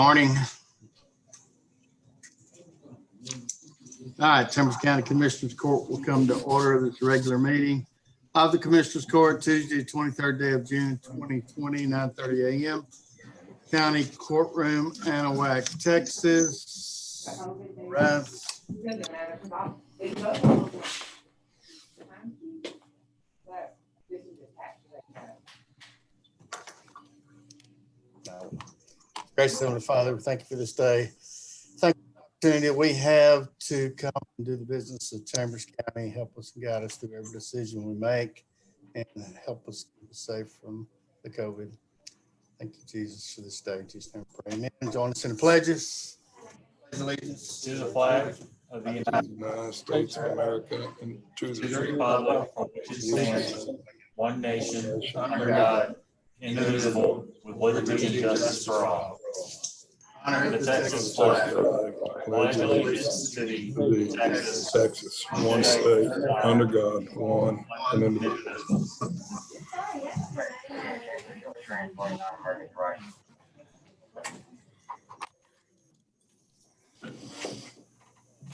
Morning. All right, Chambers County Commissioners Court will come to order this regular meeting of the Commissioners Court Tuesday, 23rd day of June, 2020, 9:30 a.m. County Courtroom, Anahuac, Texas. Rest. Gracious Heavenly Father, we thank you for this day. Thank you for the opportunity that we have to come and do the business of Chambers County. Help us and guide us through every decision we make and help us keep us safe from the COVID. Thank you, Jesus, for this day. In Jesus' name we pray. Amen. Join us in the pledges. Pledge allegiance To the flag of the United States of America and to the republic for which it stands, one nation, under God, indivisible, with liberty and justice for all. Honor The Texas flag. Pledge allegiance to the Texas, one state, under God, one and indivisible.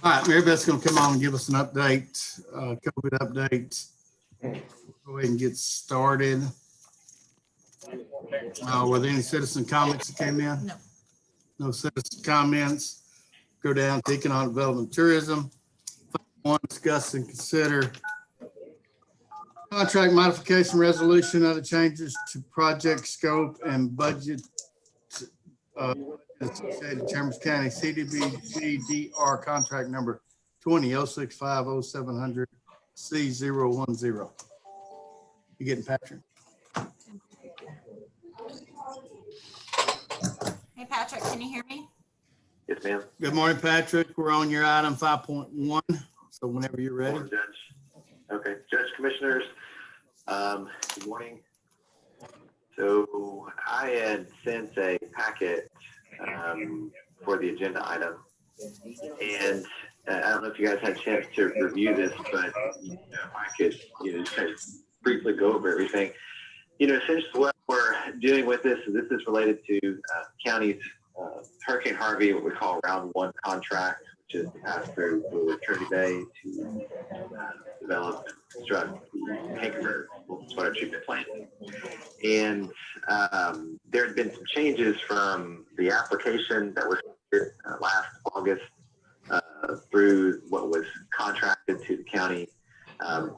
All right, Mary Beth's going to come on and give us an update, COVID update. Go ahead and get started. Were there any citizen comments that came in? No. No citizen comments. Go down to economic development, tourism. One, discuss and consider contract modification resolution, other changes to project scope and budget. Associated Chambers County CDBG-DR contract number 20-065-0700 C010. You getting Patrick? Hey, Patrick, can you hear me? Yes, ma'am. Good morning, Patrick. We're on your item 5.1. So whenever you're ready. Morning, Judge. Okay, Judge, Commissioners, good morning. So I had sent a packet for the agenda item, and I don't know if you guys had a chance to review this, but if I could, just kind of briefly go over everything. Essentially what we're doing with this is related to county's Hurricane Harvey, what we call round one contract, which is to pass through Trinity Bay to develop and construct the Hankenberg water treatment plant. And there had been some changes from the application that was last August through what was contracted to the county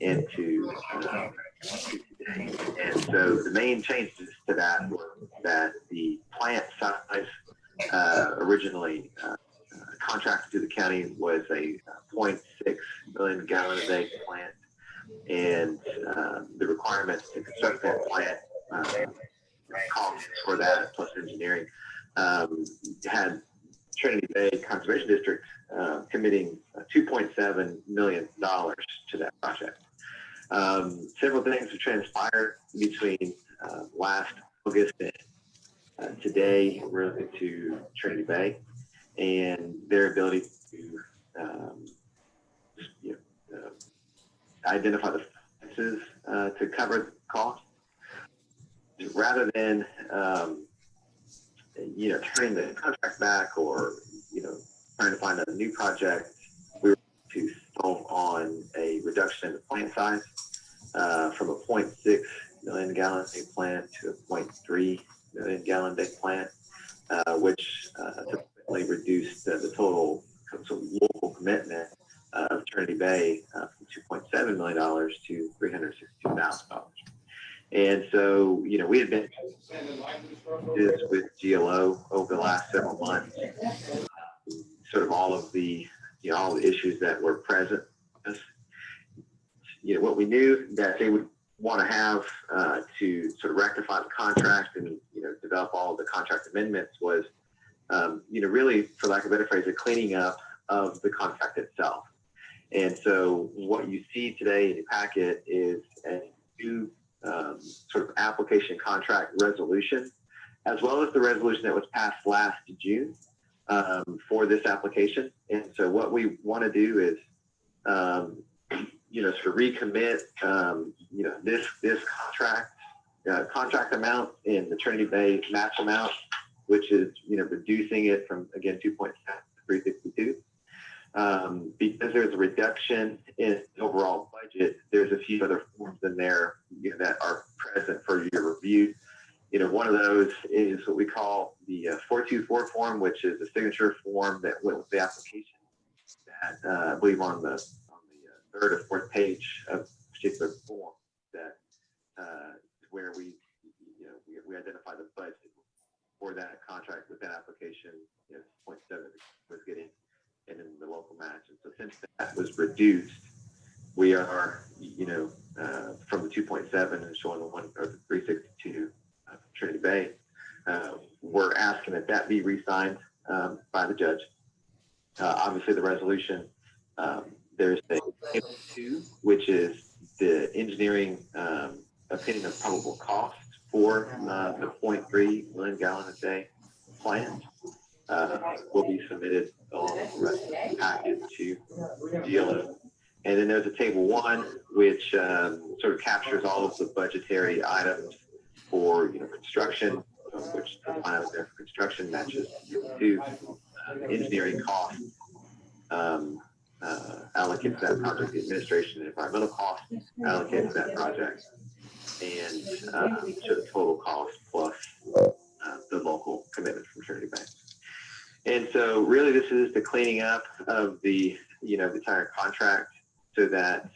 and to today. And so the main changes to that were that the plant size originally contracted to the county was a 0.6 million gallon a day plant, and the requirements to construct that plant, costs for that plus engineering, had Trinity Bay Conservation District committing $2.7 million to that project. Several things have transpired between last August and today related to Trinity Bay and their ability to identify the finances to cover the cost, rather than turning the contract back or trying to find a new project. We were to solve on a reduction in the plant size from a 0.6 million gallon a day plant to a 0.3 million gallon a day plant, which typically reduced the total local commitment of Trinity Bay from $2.7 million to $362,000. And so, we had been this with GLO over the last several months, sort of all of the, all the issues that were present. What we knew that they would want to have to sort of rectify the contract and, develop all of the contract amendments was, really, for lack of a better phrase, a cleaning up of the contract itself. And so what you see today in the packet is a new sort of application contract resolution, as well as the resolution that was passed last June for this application. And so what we want to do is, sort of recommit, this contract amount in the Trinity Bay match amount which is, reducing it from, again, 2.7 to 362. Because there's a reduction in the overall budget, there's a few other forms in there that are present for your review. One of those is what we call the 424 form, which is a signature form that went with the application. That I believe on the third or fourth page of a particular form that where we identify the budget for that contract with that application, 0.7 was getting, and then the local match. And so since that was reduced, we are, from the 2.7 and showing the 362 Trinity Bay, we're asking that be re-signed by the judge. Obviously, the resolution, there's a table 2, which is the engineering opinion of probable cost for the 0.3 million gallon a day plant. Will be submitted along with the rest of the package to GLO. And then there's a table 1, which sort of captures all of the budgetary items for construction, which the line item there for construction matches to engineering costs allocated to that project, the administration and environmental costs allocated to that project, and to the total cost plus the local commitment from Trinity Bank. And so really this is the cleaning up of the, the entire contract so that,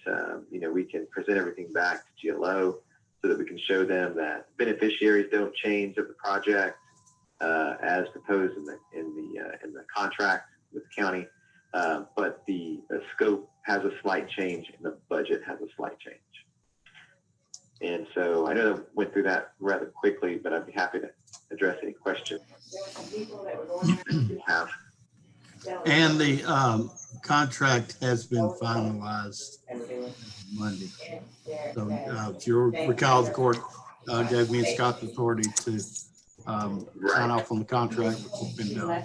we can present everything back to GLO so that we can show them that beneficiaries don't change of the project as proposed in the contract with the county, but the scope has a slight change and the budget has a slight change. And so I know I went through that rather quickly, but I'd be happy to address any questions you have. And the contract has been finalized Monday. So if you recall, the court gave me and Scott the authority to sign off on the contract, which has been done.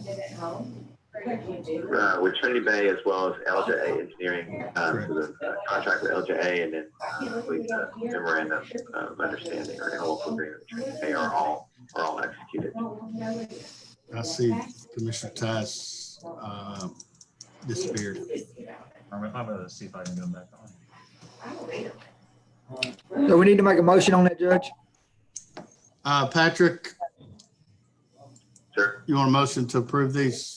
With Trinity Bay as well as LJA Engineering, so the contract with LJA and then the memorandum of understanding or local agreement with Trinity Bay are all executed. I see Commissioner Tice disappeared. I'm gonna see if I can get them back on. So we need to make a motion on that, Judge? Patrick, Sure. you want a motion to approve these?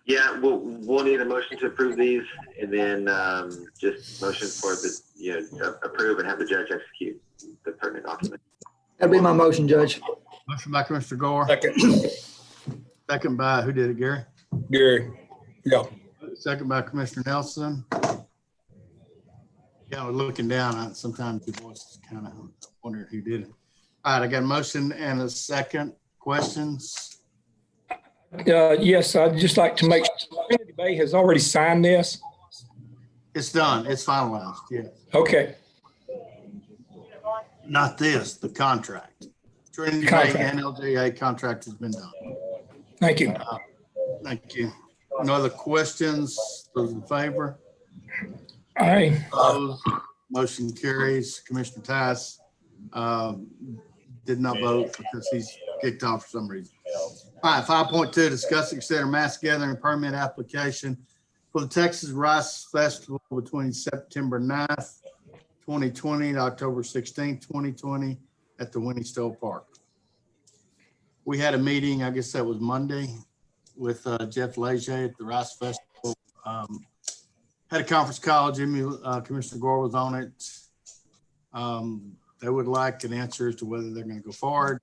Yeah, we'll need a motion to approve these and then just motion for the, approve and have the judge execute the pertinent document. That'd be my motion, Judge. Motion by Commissioner Gore, Second, second by, who did it, Gary? Gary. Yeah. Second by Commissioner Nelson. Yeah, we're looking down. Sometimes your voice is kind of wondering who did it. All right, I got a motion and a second. Questions? Yes, I'd just like to make sure Trinity Bay has already signed this. It's done. It's finalized. Yeah. Okay, Not this, the contract. Trinity Bay Contract. and LJA contract has been done. thank you. Thank you. No other questions? Those in favor? Aye. Opposed? Motion carries. Commissioner Tice did not vote because he's kicked off for some reason. All right, 5.2, discuss and consider mass gathering permit application for the Texas Rice Festival between September 9th, 2020 to October 16th, 2020 at the Winnie Stowe Park. We had a meeting, I guess that was Monday, with Jeff Leger at the Rice Festival. Had a conference call. Commissioner Gore was on it. They would like an answer as to whether they're going to go forward.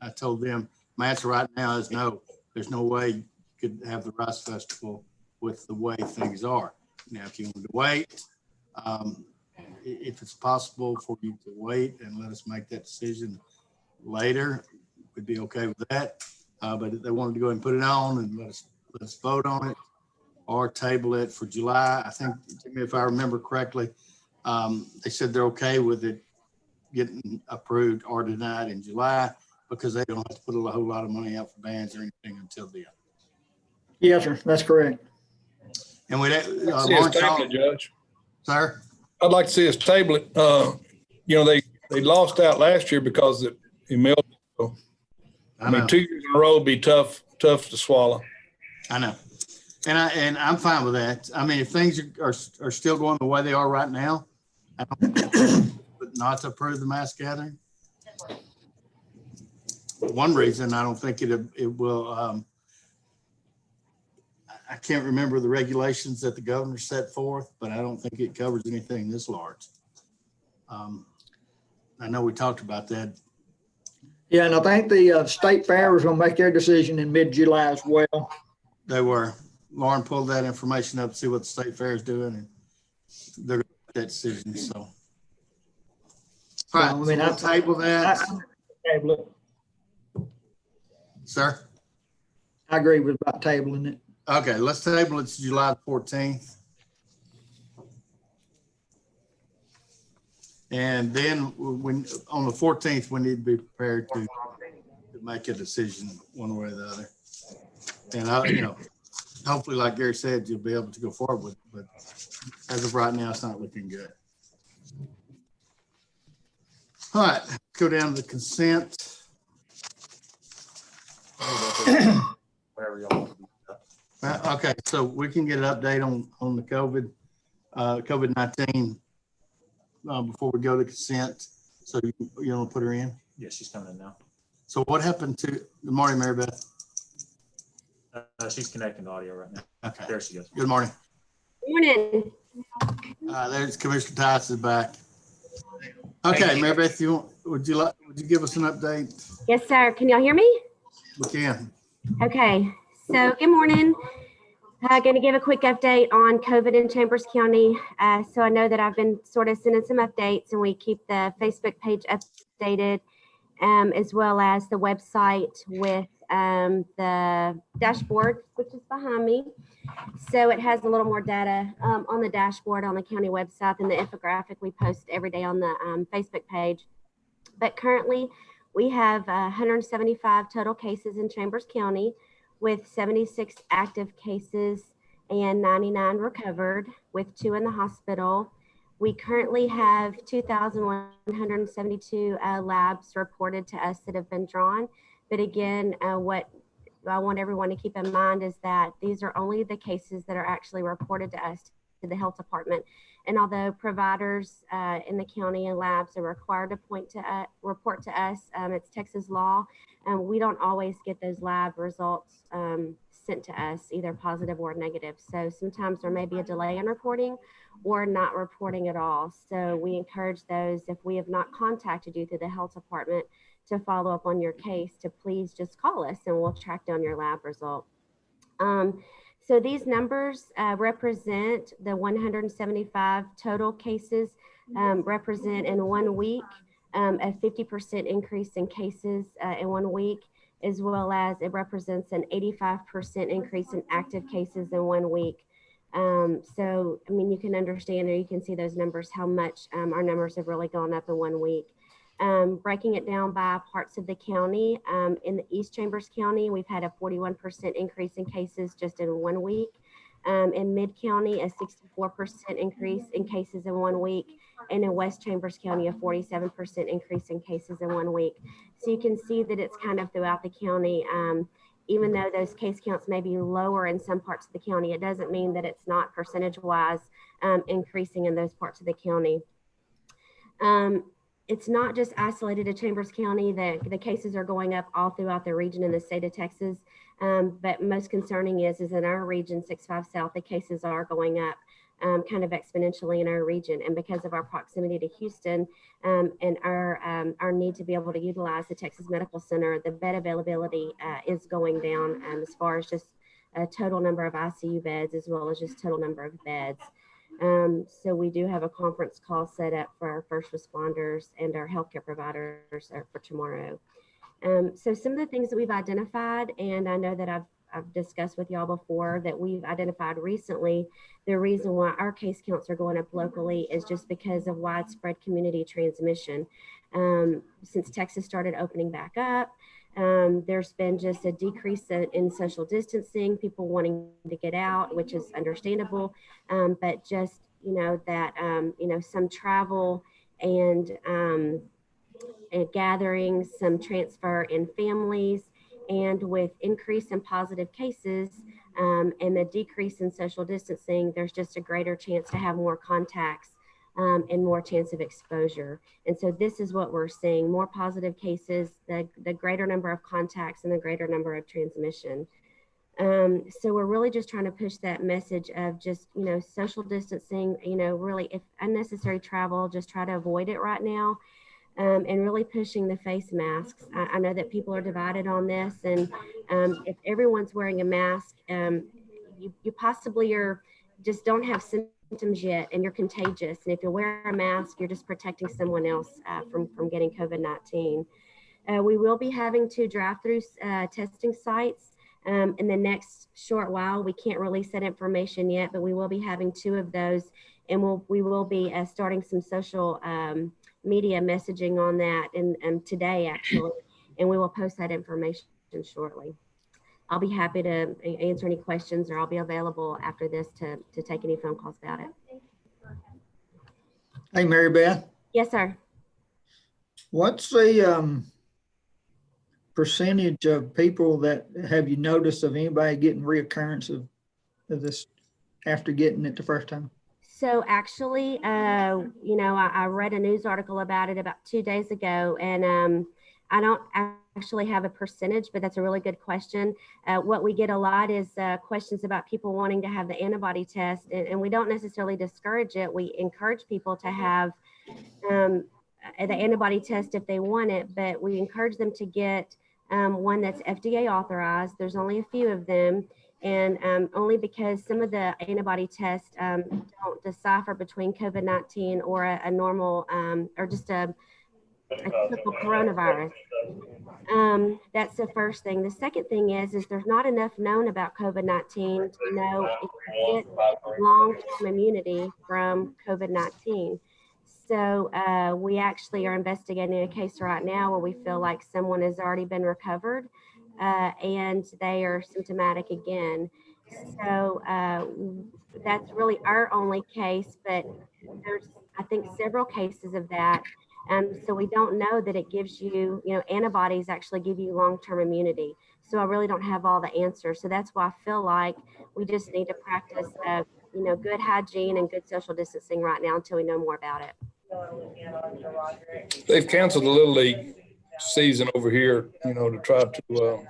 I told them, my answer right now is no. There's no way you could have the Rice Festival with the way things are. Now, if you want to wait, if it's possible for you to wait and let us make that decision later, we'd be okay with that. But if they wanted to go ahead and put it on and let us vote on it or table it for July, I think, if I remember correctly, they said they're okay with it getting approved or denied in July because they don't have to put a whole lot of money out for bands or anything until then. Yes, sir. That's correct. And we, See us table it, Judge. sir, I'd like to see us table it. They lost out last year because it melted. So I mean, 2 years in a row would be tough to swallow. I know. And I'm fine with that. I mean, if things are still going the way they are right now, I don't, but not to approve the mass gathering. One reason I don't think it will, I can't remember the regulations that the governor set forth, but I don't think it covers anything this large. I know we talked about that. Yeah, and I think the state fair was gonna make their decision in mid-July as well. They were. Lauren pulled that information up, see what the state fair is doing, and they're gonna make that decision, so. All right, I mean, we'll table that, Table it. sir. I agree with about tabling it. Okay, let's table it to July 14th. And then when, on the 14th, we need to be prepared to make a decision one way or the other. And hopefully, like Gary said, you'll be able to go forward with it, but as of right now, it's not looking good. All right, go down to the consent. Whatever y'all want to do. Okay, so we can get an update on the COVID-19 before we go to consent. So you want to put her in? Yeah, she's coming in now. So what happened to, good morning, Mary Beth. She's connecting to audio right now. Okay, There she goes. good morning. Morning. There's Commissioner Tice is back. Okay, Mary Beth, would you give us an update? Yes, sir. Can y'all hear me? We can. Okay. So good morning. Going to give a quick update on COVID in Chambers County. So I know that I've been sort of sending some updates, and we keep the Facebook page updated, as well as the website with the dashboard, which is behind me. So it has a little more data on the dashboard on the county website than the infographic we post every day on the Facebook page. But currently, we have 175 total cases in Chambers County, with 76 active cases and 99 recovered, with 2 in the hospital. We currently have 2,172 labs reported to us that have been drawn. But again, what I want everyone to keep in mind is that these are only the cases that are actually reported to us, to the health department. And although providers in the county and labs are required to report to us, it's Texas law, and we don't always get those lab results sent to us, either positive or negative. So sometimes there may be a delay in reporting or not reporting at all. So we encourage those, if we have not contacted you through the health department to follow up on your case, to please just call us and we'll track down your lab result. So these numbers represent the 175 total cases, represent in 1 week a 50% increase in cases in 1 week, as well as it represents an 85% increase in active cases in 1 week. So, I mean, you can understand, or you can see those numbers, how much our numbers have really gone up in 1 week. Breaking it down by parts of the county, in the East Chambers County, we've had a 41% increase in cases just in 1 week. In Mid-County, a 64% increase in cases in 1 week. And in West Chambers County, a 47% increase in cases in 1 week. So you can see that it's kind of throughout the county. Even though those case counts may be lower in some parts of the county, it doesn't mean that it's not percentage-wise increasing in those parts of the county. It's not just isolated to Chambers County. The cases are going up all throughout the region in the state of Texas. But most concerning is in our region, 6-5 South, the cases are going up kind of exponentially in our region. And because of our proximity to Houston and our need to be able to utilize the Texas Medical Center, the bed availability is going down as far as just a total number of ICU beds, as well as just total number of beds. So we do have a conference call set up for our first responders and our healthcare providers for tomorrow. So some of the things that we've identified, and I know that I've discussed with y'all before, that we've identified recently, the reason why our case counts are going up locally is just because of widespread community transmission. Since Texas started opening back up, there's been just a decrease in social distancing, people wanting to get out, which is understandable, but just, that, some travel and gatherings, some transfer in families, and with increase in positive cases and the decrease in social distancing, there's just a greater chance to have more contacts and more chance of exposure. And so this is what we're seeing: more positive cases, the greater number of contacts, and the greater number of transmission. So we're really just trying to push that message of just, social distancing, really, if unnecessary travel, just try to avoid it right now. And really pushing the face masks. I know that people are divided on this, and if everyone's wearing a mask, you possibly just don't have symptoms yet, and you're contagious. And if you wear a mask, you're just protecting someone else from getting COVID-19. We will be having 2 drive-through testing sites in the next short while. We can't release that information yet, but we will be having 2 of those, and we will be starting some social media messaging on that and today actually, and we will post that information shortly. I'll be happy to answer any questions, or I'll be available after this to take any phone calls about it. Hey, Mary Beth, Yes, sir. what's the percentage of people that have you noticed of anybody getting reoccurrence of this after getting it the first time? So actually, I read a news article about it about 2 days ago, and I don't actually have a percentage, but that's a really good question. What we get a lot is questions about people wanting to have the antibody test, and we don't necessarily discourage it. We encourage people to have the antibody test if they want it, but we encourage them to get one that's FDA authorized. There's only a few of them. And only because some of the antibody tests don't decipher between COVID-19 or a normal or just a typical coronavirus. That's the first thing. The second thing is there's not enough known about COVID-19 to know if you get long-term immunity from COVID-19. So we actually are investigating a case right now where we feel like someone has already been recovered and they are symptomatic again. So that's really our only case, but there's, I think, several cases of that. So we don't know that it gives you, antibodies actually give you long-term immunity. So I really don't have all the answers. So that's why I feel like we just need to practice, good hygiene and good social distancing right now until we know more about it. They've canceled the Little League season over here, to try to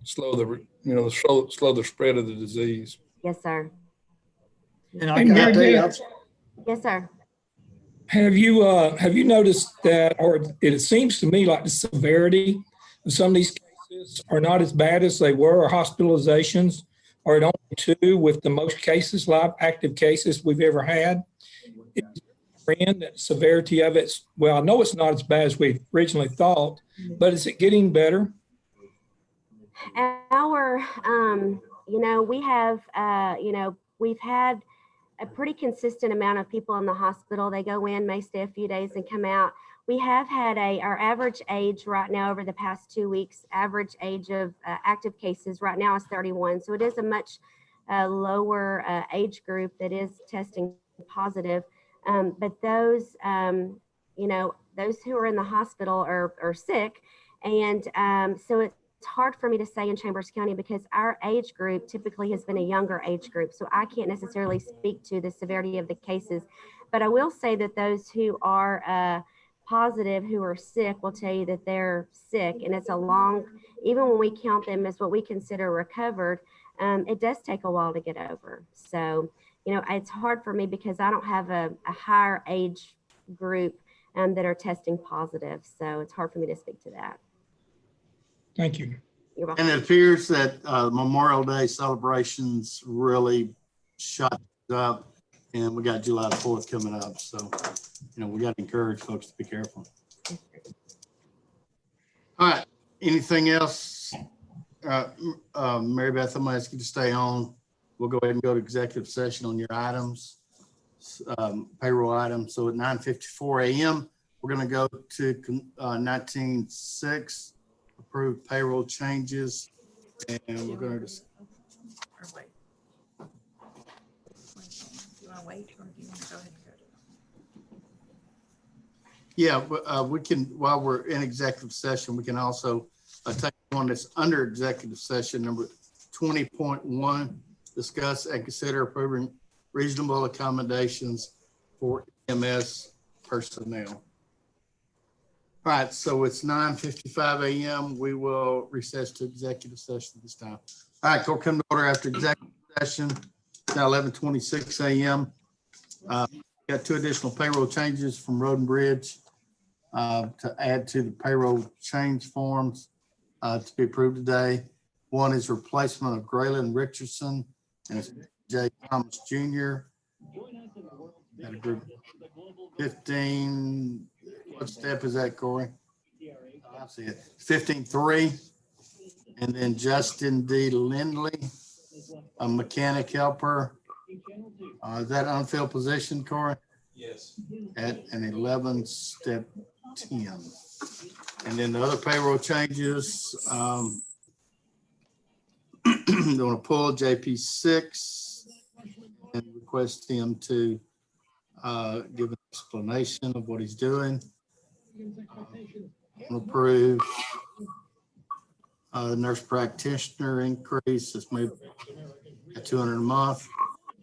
slow the spread of the disease. Yes, sir. And I gotta tell you, Yes, sir. Have you noticed that, or it seems to me like the severity of some of these cases are not as bad as they were, or hospitalizations are at only 2 with the most cases, live active cases we've ever had. Is there a trend that the severity of it's, well, I know it's not as bad as we originally thought, but is it getting better? We've had a pretty consistent amount of people in the hospital. They go in, may stay a few days and come out. We have had our average age right now over the past 2 weeks, average age of active cases right now is 31. So it is a much lower age group that is testing positive. But those, those who are in the hospital are sick. And so it's hard for me to say in Chambers County because our age group typically has been a younger age group. So I can't necessarily speak to the severity of the cases, but I will say that those who are positive, who are sick, will tell you that they're sick. And it's even when we count them as what we consider recovered, it does take a while to get over. So, it's hard for me because I don't have a higher age group that are testing positive. So it's hard for me to speak to that. Thank you. You're welcome. And it appears that Memorial Day celebrations really shot up, and we got July the 4th coming up. So, we got to encourage folks to be careful. All right. Anything else? Mary Beth, I'm going to ask you to stay on. We'll go ahead and go to executive session on your items, payroll items. So at 9:54 a.m., we're going to go to 19.6. Approved payroll changes, and we're going to. Or wait. You want to wait, or do you want to go ahead and go Yeah, but we can, while we're in executive session, we can also take one that's under executive session, number 20.1, discuss and consider approving reasonable accommodations for EMS personnel. All right, so it's 9:55 a.m. We will recess to executive session this time. All right, court come to order after executive session, now 11:26 a.m. Got two additional payroll changes from Road and Bridge to add to the payroll change forms to be approved today. One is replacement of Graylin Richardson and it's J. Thomas Jr. At a group 15, what step is that, Corey? I see it, 15-3. And then Justin D. Lindley, a mechanic helper. Is that unfilled position, Corey? Yes. At an 11, step 10. And then the other payroll changes, I'm going to pull JP6 and request him to give an explanation of what he's doing. Approve nurse practitioner increase that's maybe at $200 a month.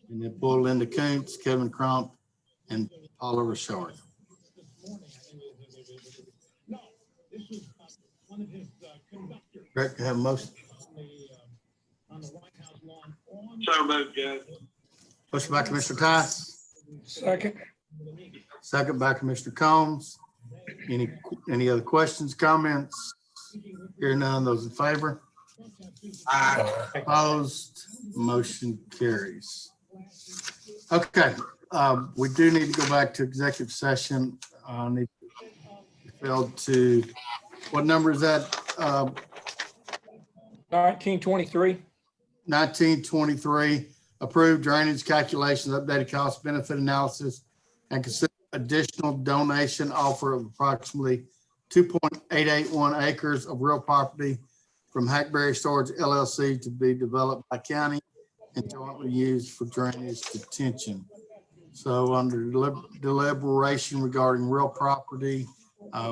And then pull Linda Kuntz, Kevin Crump, and Paula Richard. Rick, have most. So moved, Judge. Motion by Commissioner Tice, Second. second by Commissioner Combs. Any other questions, comments? Hearing none, those in favor? Opposed, motion carries. Okay, we do need to go back to executive session. Need failed to, what number is that? 1923. 1923, approved drainage calculations, updated cost benefit analysis, and consider additional donation offer of approximately 2.881 acres of real property from Hackberry Storage LLC to be developed by county and jointly used for drainage detention. So under deliberation regarding real property,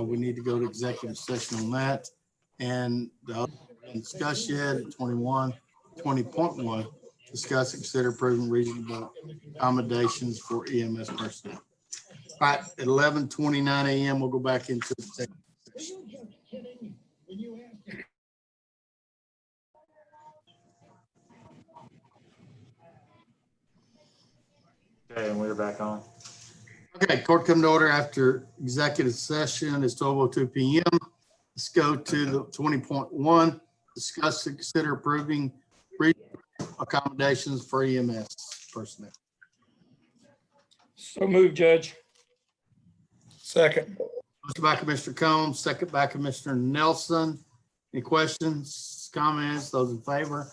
we need to go to executive session on that. And the other discuss yet at 20.1, discuss and consider approving reasonable accommodations for EMS personnel. All right, at 11:29 a.m., we'll go back into executive session. Okay, and we're back on. Okay, court come to order after executive session. It's 12:02 p.m. Let's go to the 20.1, discuss and consider approving reasonable accommodations for EMS personnel. So moved, Judge. Second. Motion by Commissioner Combs, second by Commissioner Nelson. Any questions, comments? Those in favor?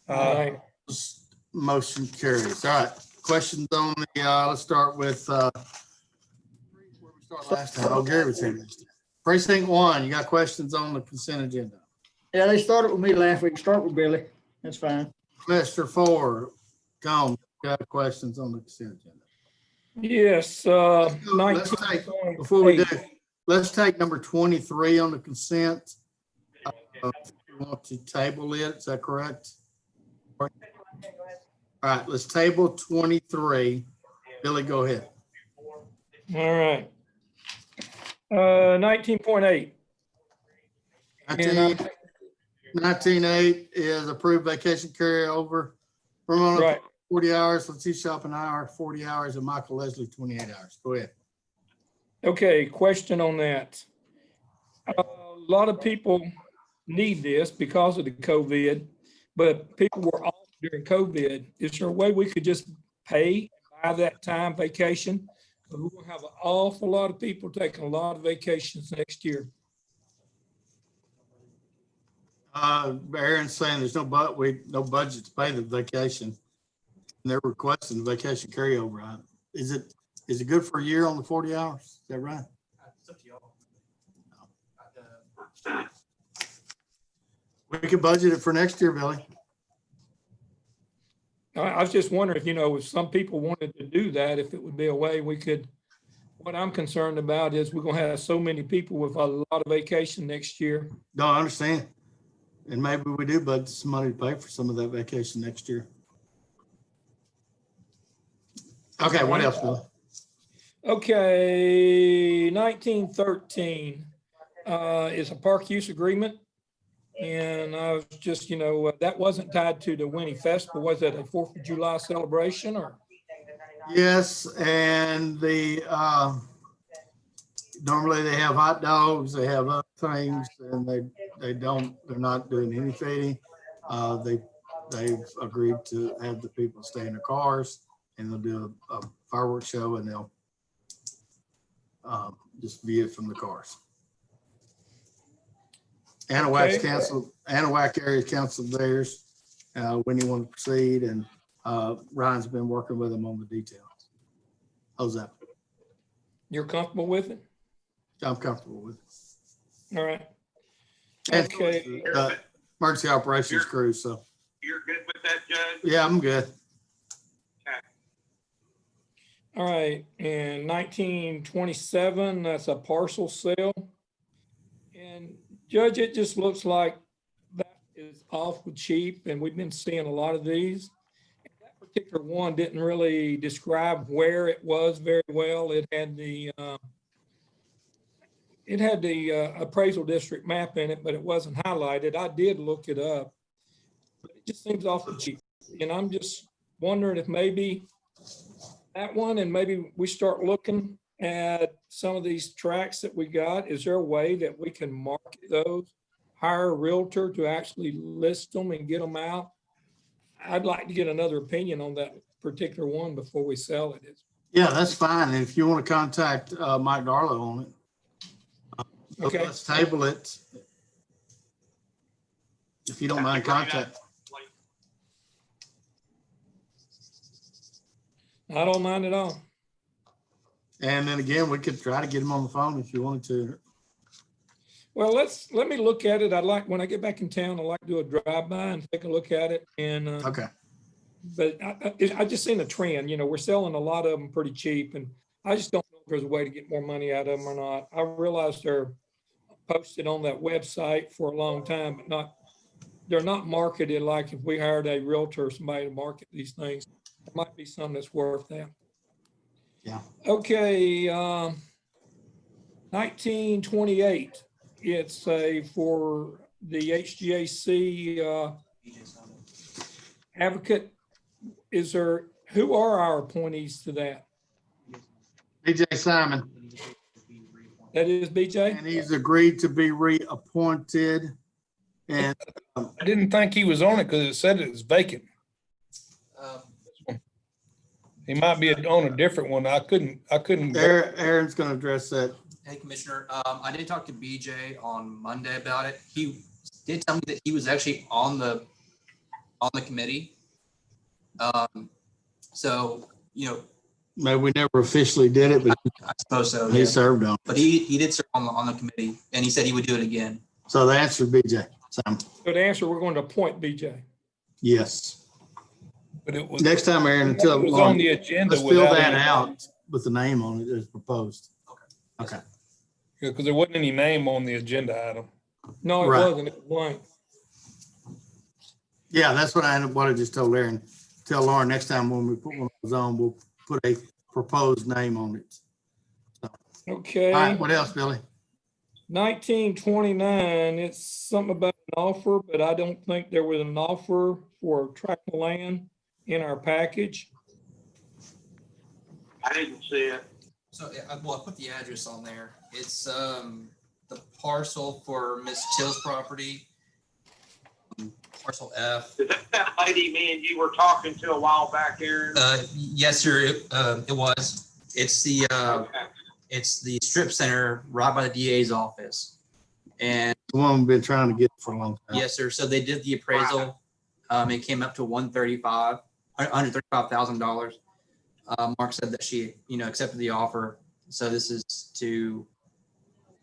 Aye. Motion carries. All right, questions on the, let's start with, where we start last time. Oh, Gary was here. Precinct 1, you got questions on the consent agenda? Yeah, they started with me last week. Start with Billy. That's fine. Mr. Ford, Combs, got questions on the consent agenda? Yes, Let's take, before we do, 1928. let's take number 23 on the consent. If you want to table it, is that correct? All right, let's table 23. Billy, go ahead. All right. 19.8. 19.8 is approved vacation carryover. Ramona, Right. 40 hours, Letitia Shop an hour, 40 hours, and Michael Leslie, 28 hours. Go ahead. Okay, question on that. A lot of people need this because of the COVID, but people were off during COVID. Is there a way we could just pay by that time vacation? Because we're gonna have an awful lot of people taking a lot of vacations next year. Aaron's saying there's no budget to pay the vacation. And they're requesting the vacation carryover. Right? Is it good for a year on the 40 hours? Is that right? It's up to y'all. We could budget it for next year, Billy. I was just wondering if, if some people wanted to do that, if it would be a way we could What I'm concerned about is we're gonna have so many people with a lot of vacation next year. No, I understand. And maybe we do budget some money to pay for some of that vacation next year. Okay, what else, Billy? Okay, 1913 is a park use agreement. And I was just, that wasn't tied to the Winnie Festival. Was it a 4th of July celebration or? Yes, and normally they have hot dogs, they have other things, and they're not doing any feeding. They've agreed to have the people stay in their cars, and they'll do a fireworks show, and they'll just view it from the cars. Anahuac Okay. Anahuac area canceled theirs when you want to proceed, and Ryan's been working with them on the details. How's that? You're comfortable with it? I'm comfortable with it. All right. And Okay. emergency operations crew, so You're good with that, Judge? yeah, I'm good. All right. In 1927, that's a parcel sale. And Judge, it just looks like that is awful cheap, and we've been seeing a lot of these. That particular one didn't really describe where it was very well. It had the appraisal district map in it, but it wasn't highlighted. I did look it up. But it just seems awful cheap. And I'm just wondering if maybe that one, and maybe we start looking at some of these tracks that we got. Is there a way that we can market those, hire a realtor to actually list them and get them out? I'd like to get another opinion on that particular one before we sell it. Yeah, that's fine. And if you want to contact Mike Darlow on it, Okay. let's table it. If you don't mind contact. I don't mind at all. And then again, we could try to get him on the phone if you wanted to. Well, let me look at it. When I get back in town, I'd like to do a drive-by and take a look at it. And, Okay. but I just seen a trend, we're selling a lot of them pretty cheap, and I just don't know if there's a way to get more money out of them or not. I realize they're posted on that website for a long time, but they're not marketed like if we hired a realtor or somebody to market these things. There might be some that's worth that. Yeah. Okay, 1928. It's for the HGAC advocate. Who are our appointees to that? BJ Simon, That is BJ? and he's agreed to be reappointed. And I didn't think he was on it because it said it was vacant. He might be on a different one. I couldn't. Aaron's going to address that. Hey, Commissioner, I did talk to BJ on Monday about it. He did tell me that he was actually on the committee. So, Maybe we never officially did it, but I suppose so. he Yeah. served on it. But he did serve on the committee, and he said he would do it again. So the answer is BJ Simon. So the answer, we're going to appoint BJ. Yes. But it was. Next time, Aaron, It was on the agenda. let's fill without that any- out with the name on it as proposed. Okay. Yeah, because there wasn't any name on the agenda item. No, it Right. wasn't. It was blank. Yeah, that's what I just told Aaron. Tell Lauren next time when we put one of those on, we'll put a proposed name on it. Okay. All right, what else, Billy? 1929, it's something about an offer, but I don't think there was an offer for a tract of land in our package. I didn't see it. So, I put the address on there. It's the parcel for Miss Till's property, parcel F. Is that lady me and you were talking to a while back, Aaron? Yes, sir. It was. It's the Okay. it's the strip center right by the DA's office. And The one we've been trying to get for a long time. yes, sir. So they did the appraisal. It came up to $135,000. Mark said that she, accepted the offer. So this is to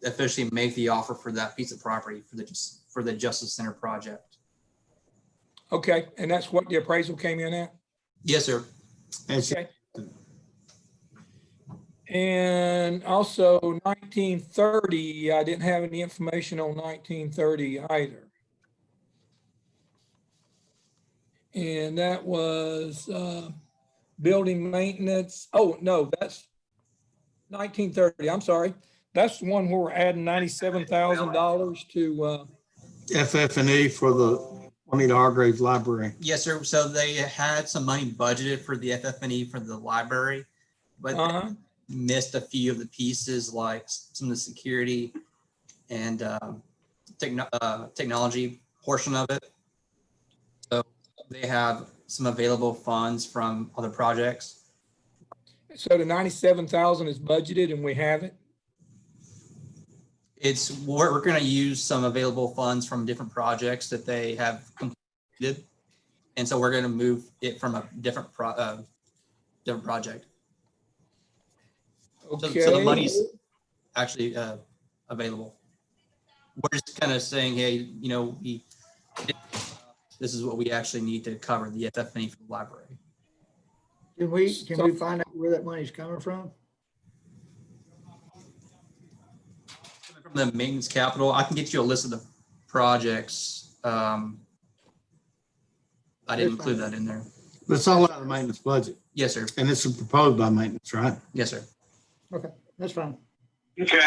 officially make the offer for that piece of property for the Justice Center project. Okay, and that's what the appraisal came in at? Yes, sir. And she, Okay. And also 1930, I didn't have any information on 1930 either. And that was building maintenance. Oh, no, that's 1930. I'm sorry. That's the one where we're adding $97,000 to, FF&E for the Juanita Hargraves Library. Yes, sir. So they had some money budgeted for the FF&E for the library, but uh-huh. they missed a few of the pieces, like some of the security and technology portion of it. So they have some available funds from other projects. So the 97,000 is budgeted and we have it. We're going to use some available funds from different projects that they have completed. And so we're going to move it from a different project. Okay. So the money's actually available. We're just kind of saying, hey, this is what we actually need to cover the FF&E for the library. Can we find out where that money's coming from? From the maintenance capital, I can get you a list of the projects. I didn't include that in there. But it's all out of the maintenance budget. Yes, sir. And this is proposed by maintenance, right? Yes, sir. Okay, that's fine. Okay.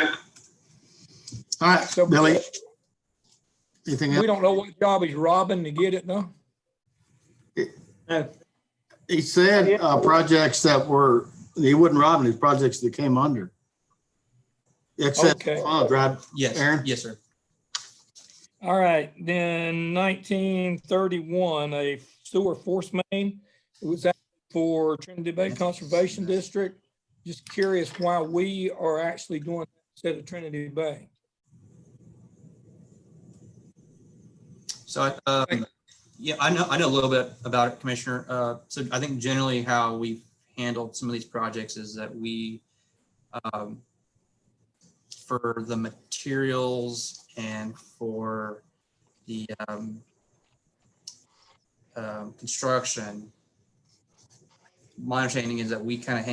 All right, So Billy. Anything we else? don't know what job he's robbing to get it, though. No, He said projects that he wasn't robbing, his projects that came under. Excess Okay. funds, right? Yes. Aaron? Yes, sir. All right, then 1931, a sewer force main. It was that for Trinity Bay Conservation District. Just curious why we are actually doing that instead of Trinity Bay. So, yeah, I know a little bit about it, Commissioner. So I think generally how we've handled some of these projects is that we, for the materials and for the construction, my understanding is that we kind of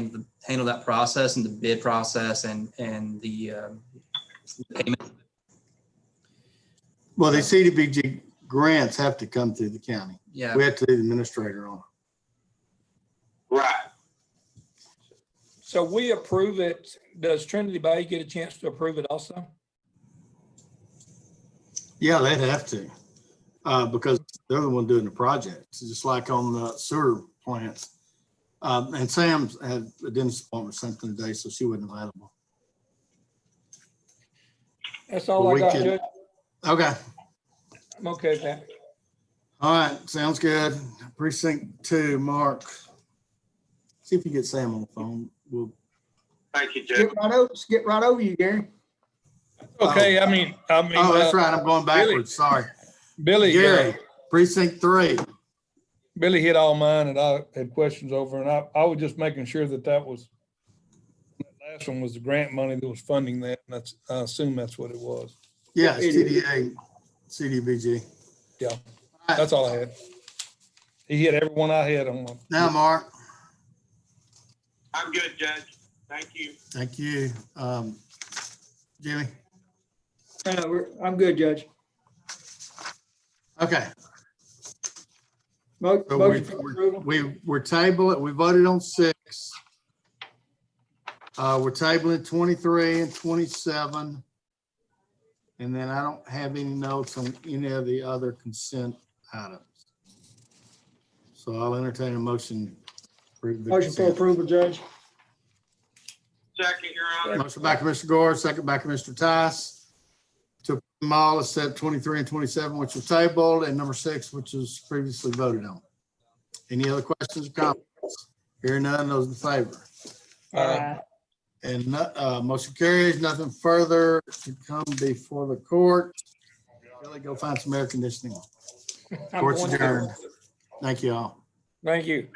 handle that process and the bid process and the payment. Well, the CDBG grants have to come through the county. Yeah. We have to do the administrator on. Right. So we approve it. Does Trinity Bay get a chance to approve it also? Yeah, they'd have to, because they're the one doing the project. It's just like on the sewer plants. And Sam's had a dentist appointment or something today, so she wasn't available. That's all Well, I we got, can- Judge. Okay. I'm okay with that. All right, sounds good. Precinct 2, Mark. See if you get Sam on the phone. We'll. Thank you, Judge. Get right over you, Gary. Okay, I mean. Oh, that's right. I'm going backwards. Sorry. Billy, Gary, precinct 3. Billy hit all mine and I had questions over, and I was just making sure that was, that last one was the grant money that was funding that. And I assume that's what it was. Yeah, It CDA, CDBG. Yeah, that's all I had. He hit every one I had on my. Now, Mark. I'm good, Judge. Thank you. Thank you. Jimmy. I'm good, Judge. Okay. Mo- So Motion for approval. we're tabling, we voted on 6. We're tabling 23 and 27. And then I don't have any notes on any of the other consent items. So I'll entertain a motion. Motion for Consent. approval, Judge. Second, Your Honor. Motion by Commissioner Gore, second by Commissioner Tice. To approve them all except 23 and 27, which were tabled, and number 6, which was previously voted on. Any other questions or comments? Hearing none, those in favor? And motion carries. Nothing further to come before the court. Really go find some air conditioning. I'm Court's going to- adjourned. Thank you all. Thank you.